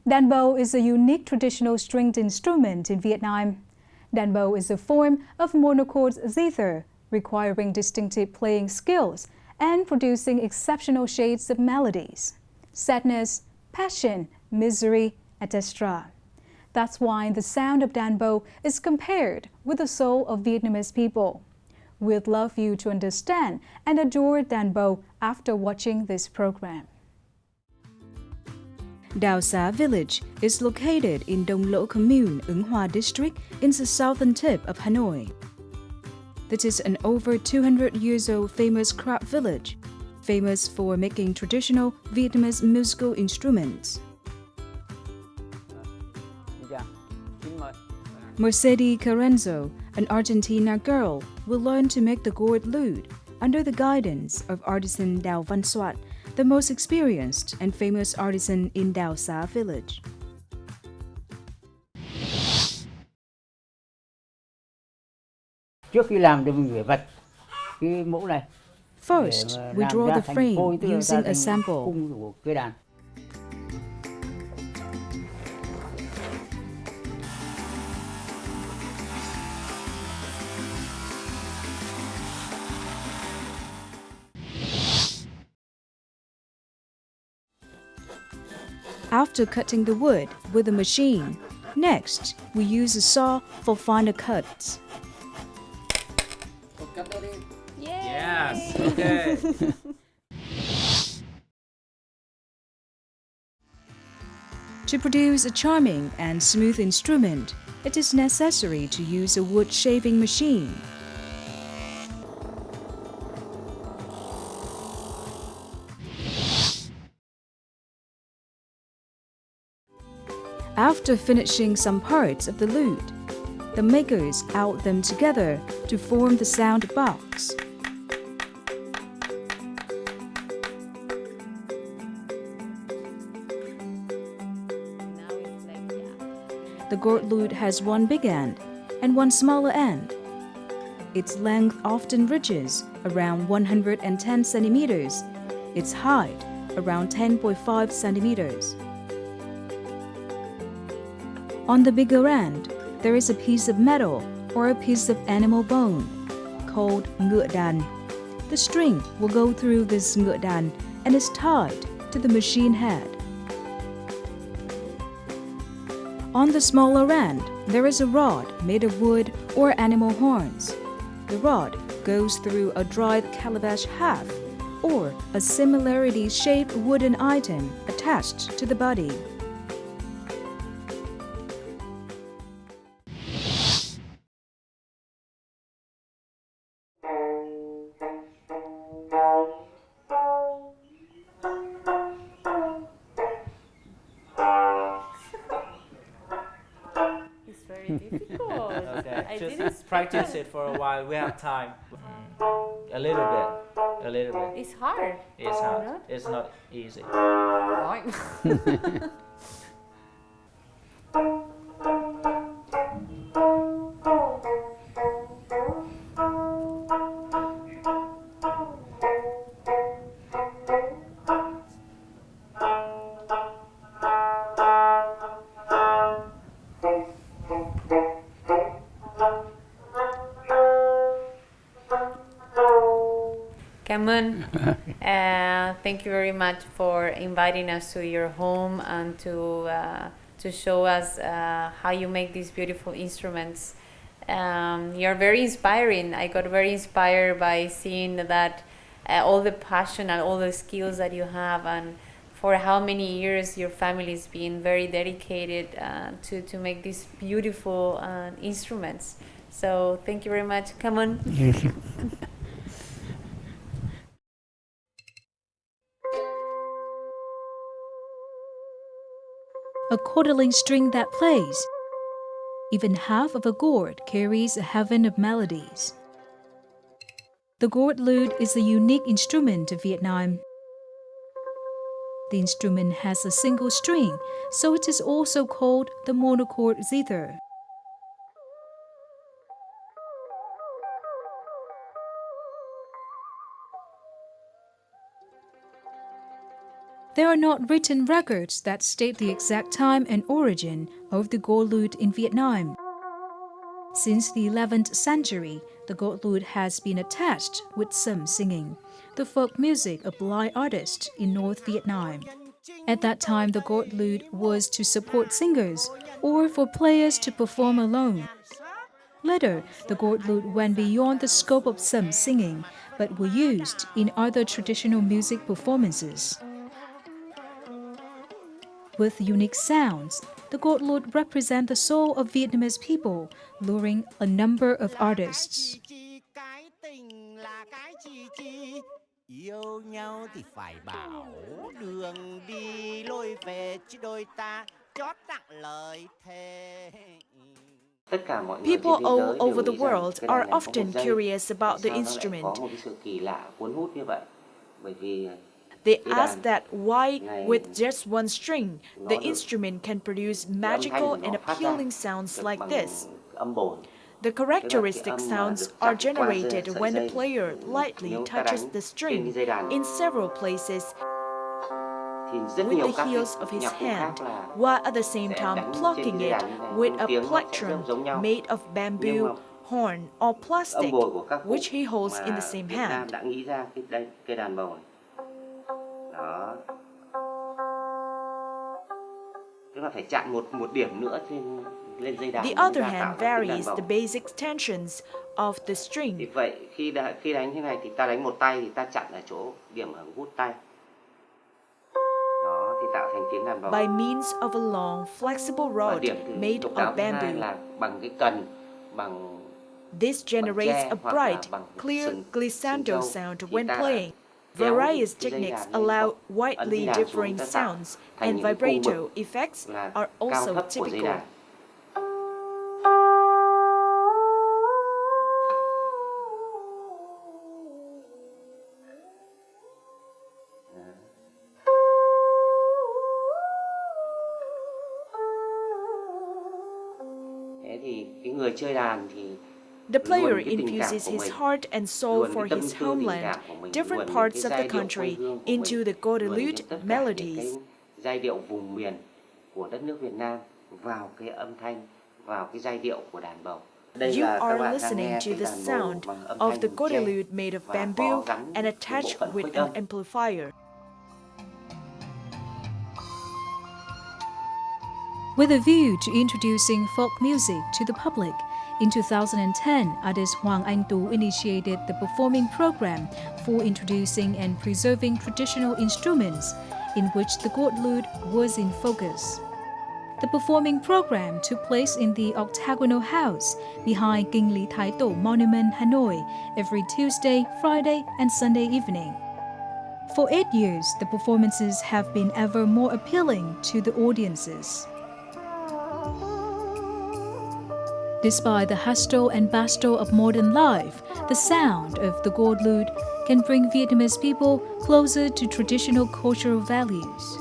Đàn bầu is a unique traditional stringed instrument in Vietnam. Đàn bầu is a form of monochord zither, requiring distinctive playing skills and producing exceptional shades of melodies: sadness, passion, misery, etc. That's why the sound of đàn bầu is compared with the soul of Vietnamese people. We'd love you to understand and adore đàn bầu after watching this program. Đào Xá Village is located in Dong Lo Commune, Ung Hoa District, in the southern tip of Hanoi. This is an over 200 years old famous craft village, famous for making traditional Vietnamese musical instruments. Mercedes Carranzo, an Argentina girl, will learn to make the gourd lute under the guidance of artisan Đào Văn Soát, the most experienced and famous artisan in Đào Xá Village. Trước khi làm thì mình phải vạch cái mẫu này. First, we draw the frame using a sample. Khung của cây đàn. After cutting the wood with a machine, next we use a saw for finer cuts. Yes, okay. To produce a charming and smooth instrument, it is necessary to use a wood shaving machine. After finishing some parts of the lute, the makers out them together to form the sound box. The gourd lute has one big end and one smaller end. Its length often reaches around 110 centimeters, its height around 10.5 centimeters. On the bigger end, there is a piece of metal or a piece of animal bone called ngựa đàn. The string will go through this ngựa đàn and is tied to the machine head. On the smaller end, there is a rod made of wood or animal horns. The rod goes through a dried calabash half or a similarity-shaped wooden item attached to the body. Difficult. Okay, just practice it for a while. We have time. A little bit. A little bit. It's hard. It's hard. It's not easy. Cảm ơn. Thank you very much for inviting us to your home and to show us how you make these beautiful instruments. You're very inspiring. I got very inspired by seeing that all the passion and all the skills that you have, and for how many years your family's been very dedicated to make these beautiful instruments. So thank you very much. Come on. A quarterling string that plays. Even half of a gourd carries a heaven of melodies. The gourd lute is a unique instrument of Vietnam. The instrument has a single string, so it is also called the monochord zither. There are not written records that state the exact time and origin of the gold lute in Vietnam. Since the 11th century, the gold lute has been attached with some singing, the folk music of blind artists in North Vietnam. At that time, the gold lute was to support singers or for players to perform alone. Later, the gold lute went beyond the scope of some singing, but were used in other traditional music performances. With unique sounds, the gold lute represents the soul of Vietnamese people, luring a number of artists. Yêu nhau thì phải bảo đường đi lối về chứ đôi ta chót tặng lời thề. People all over the world are often curious about the instrument. They ask that why, with just one string, the instrument can produce magical and appealing sounds like this. The characteristic sounds are generated when the player lightly touches the string in several places with the heels of his hand, while at the same time plucking it with a plectrum made of bamboo, horn, or plastic, which he holds in the same hand. The other hand varies the basic tensions of the string. Vậy khi đánh thế này thì ta đánh một tay thì ta chặn ở chỗ điểm ở gút tay. Đó thì tạo thành tiếng đàn bầu. By means of a long flexible rod made of bamboo. Là bằng cái cần bằng. This generates a bright, clear glissando sound when playing. Various techniques allow widely differing sounds, and vibrato effects are also typical. Thế thì cái người chơi đàn thì the player infuses his heart and soul for his homeland, different parts of the country, into the gold lute melodies. Giai điệu vùng miền của đất nước Việt Nam vào cái âm thanh, vào cái giai điệu của đàn bầu. You are listening to the sound of the gold lute made of bamboo and attached with an amplifier. With a view to introducing folk music to the public, in 2010, artist Hoàng Tú initiated the performing program for introducing and preserving traditional instruments, in which the gold lute was in focus. The performing program took place in the Octagonal House behind Kinh Lý Thái Tổ Monument, Hanoi, every Tuesday, Friday, and Sunday evening. For 8 years, the performances have been ever more appealing to the audiences. Despite the hustle and bustle of modern life, the sound of the gold lute can bring Vietnamese people closer to traditional cultural values.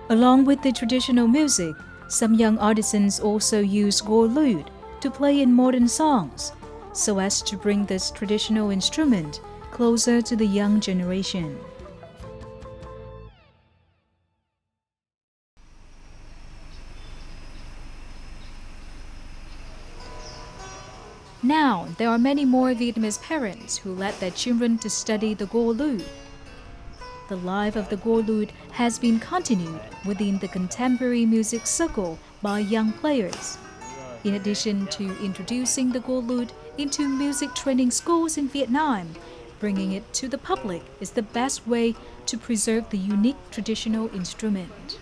Along with the traditional music, some young artisans also use gold lute to play in modern songs, so as to bring this traditional instrument closer to the young generation. Now, there are many more Vietnamese parents who let their children to study the gold lute. The life of the gold lute has been continued within the contemporary music circle by young players. In addition to introducing the gold lute into music training schools in Vietnam, bringing it to the public is the best way to preserve the unique traditional instrument.